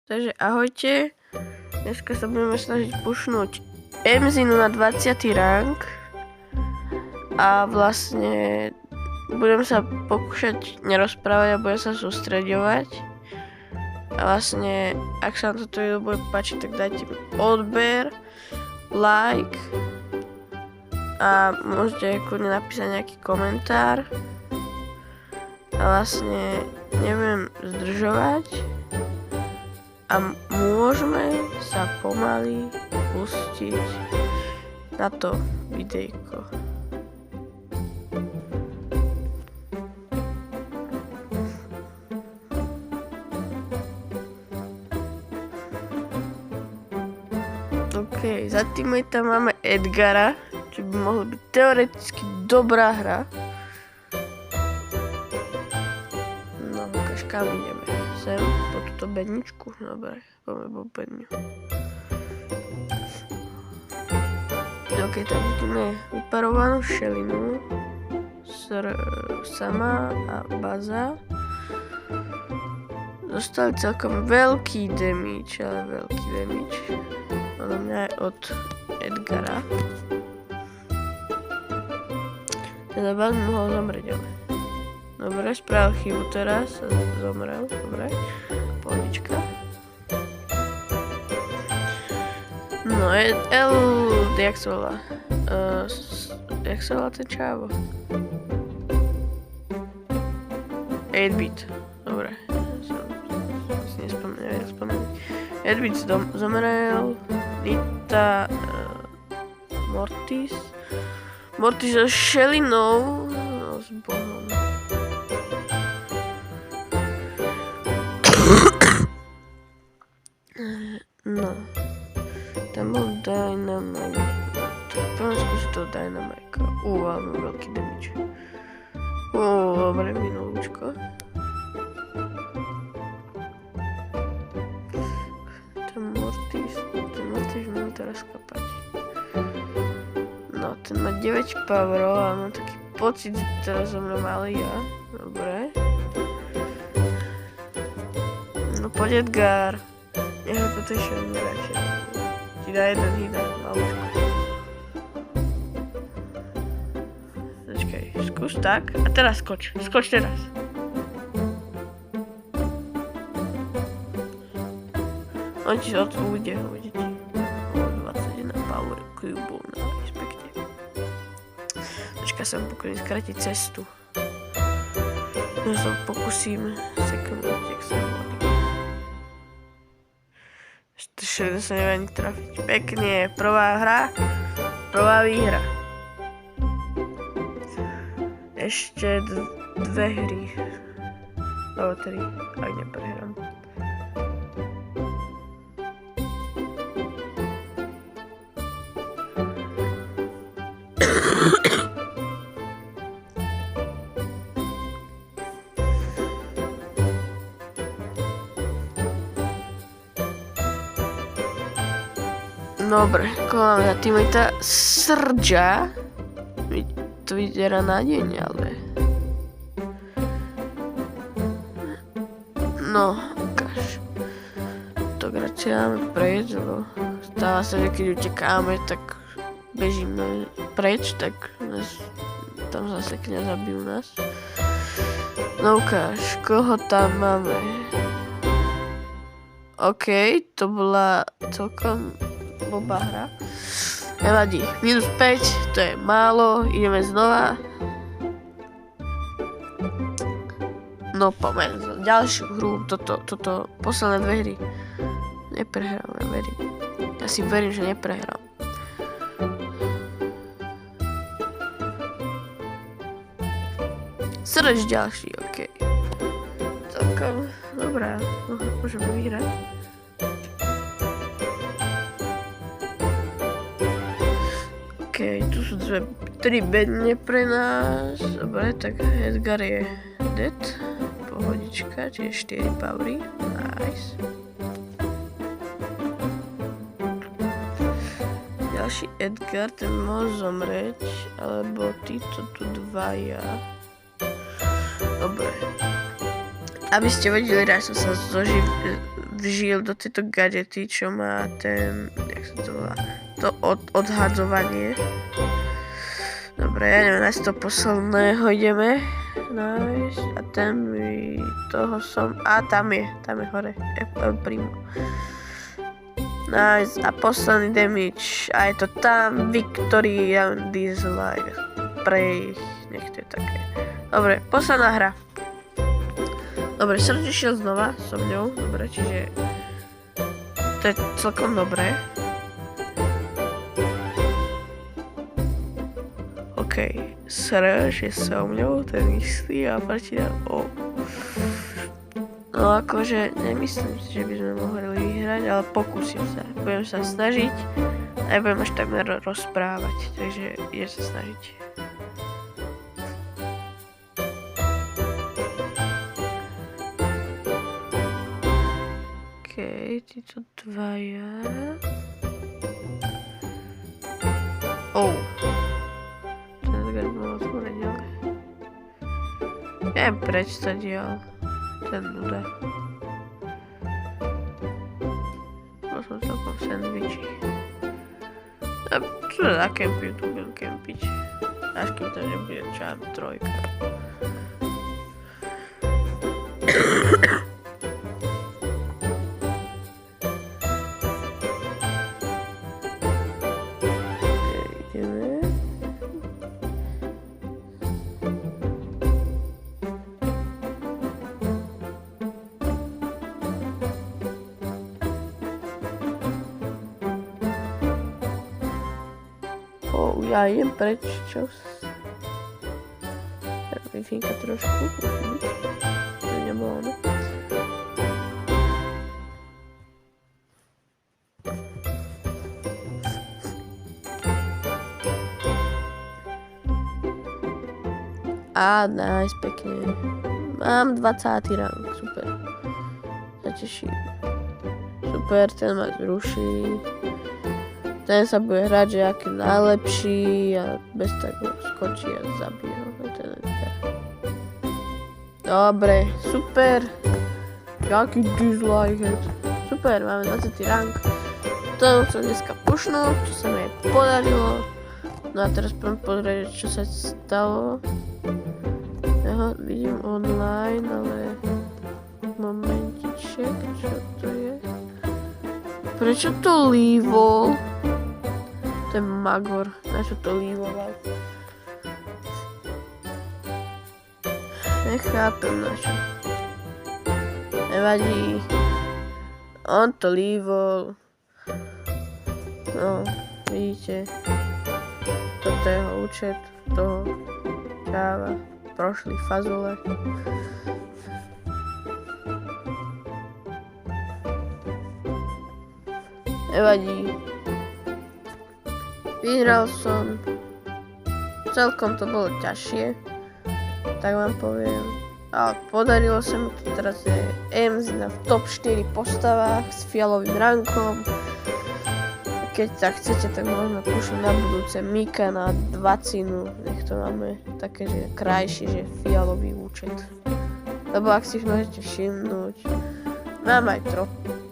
Takže ahojte, dneska sa budeme snažiť pušnúť Emzinu na 20. rank a vlastne budem sa pokúšať nerozprávať a budem sa sústreďovať a vlastne ak sa vám toto video bude páčiť, tak dajte mi odber, like a môžete kľudne napísať nejaký komentár a vlastne nebudem zdržovať a môžeme sa pomaly pustiť na to videjko. OK, za teammatea máme Edgara, čo by mohla byť teoreticky dobrá hra. No, ukáž, kam ideme. Sem, po túto bedničku. Dobre, poďme po bedňu. OK, tak vidíme vyparovanú šelinu. Sama a Baza. Dostali celkom veľký damage, ale veľký damage. Ono mňa je od Edgara. Teda Baz mohol zomrieť, ale... Dobre, spravil chybu teraz, zomrel, dobre, pohodička. No, jak sa volá? Jak sa volá ten čávo? 8-bit, dobre, si nespomenul. 8-bit zomrel, Nita, Mortis so šelinou, no s bohom. No, tam bol Dynamite. Tak poďme skúsiť toho Dynamite. Ale mám veľký damage. Dobre, minulúčko. Ten Mortis môže teraz kapať. No, ten má 9 powerov a mám taký pocit, že teraz zomrem ale ja. Dobre. No, poď Edgar. Jeho toto ešte radšej. Ti dá jeden hit a malúčko. Počkaj, skús tak. A teraz skoč. Skoč teraz. On ti sa ujde ti. 21 power cubov na respekte. Počkaj, sa pokojne skrátiť cestu. Ja sa pokúsim sekundovať, jak sa volí. Ešte sa neviem ani trafiť. Pekne, prvá hra, prvá výhra. Ešte dve hry. Alebo 3, aj neprehrám. Dobre, ako máme za teammatea Srdža. To vyzerá nádejne, ale... No, ukáž. To radšej dáme preč, lebo stáva sa, že keď utekáme, tak bežíme preč, tak nás tam zasekne a zabijú nás. No ukáž, koho tam máme? OK, to bola celkom... blbá hra. Nevadí. Minus 5, to je málo. Ideme znova. No poďme. Ďalšiu hru. Toto. Posledné dve hry. Neprehrám, ja verím. Ja si verím, že neprehrám. Srdeč ďalší, OK. Celkom dobrá. Môžeme vyhrať. OK, tu sú 3 bedne pre nás. Dobre, tak Edgar je dead. Pohodička, čiže 4 powery. Nice. Ďalší Edgar, ten mohol zomrieť, alebo títo tu dvaja. Dobre. Aby ste vedeli, že som sa vžil do tejto gadgety, čo má ten, jak sa to volá, to odhadzovanie. Dobre, ja neviem, nájsť to posledného ideme nájsť a ten mi toho som, tam je hore, El Primo. Nice, a posledný damage, a je to tam, Victory and Dislike, prej, nech to je také. Dobre, posledná hra. Dobre, som išiel znova so mňou, dobre, čiže to je celkom dobré. OK, Srž je so mňou, ten istý a partia No akože nemyslím si, že by sme mohli vyhrať, ale pokúsim sa. Budem sa snažiť, nebudem až takmer rozprávať, takže idem sa snažiť. Títo dvaja. Ten gard bol otvorený, ale neviem preč sa dial. Ten nuda. Bol som celkom v sandviči. A čo za kempy, tu budem kempiť. Až kým to nebude čám trojka. Ja idem preč, čus. Tak Wi-Fi-nka trošku, to nebolo, no. Nice, pekne. Mám 20. rang, super. Zateším. Super, ten ma zruší. Ten sa bude hrať, že aký najlepší a bez tak ho skočí a zabije ho. Dobre, super. Jaký dislike. Super, máme 20. rank. To som dneska pušnul, čo sa mi podarilo. No a teraz poďme pozrieť, čo sa stalo. Ja ho vidím online, ale momentiček, čo to je? Prečo to lívol? To je Magor, na čo to lívoval? Nechápem na čo. Nevadí. On to lívol. No, vidíte. Toto je jeho účet, toho čáva. Prošli fazule. Nevadí. Vyhral som. Celkom to bolo ťažšie. Tak vám poviem. Ale podarilo sa mi to. Teraz je EMZ v top 4 postavách s fialovým rankom. Keď tak chcete, tak môžeme pušť na budúce Mika na 20. Nech to máme také, že krajšie, že fialový účet. Lebo ak si môžete všimnúť, mám aj trochu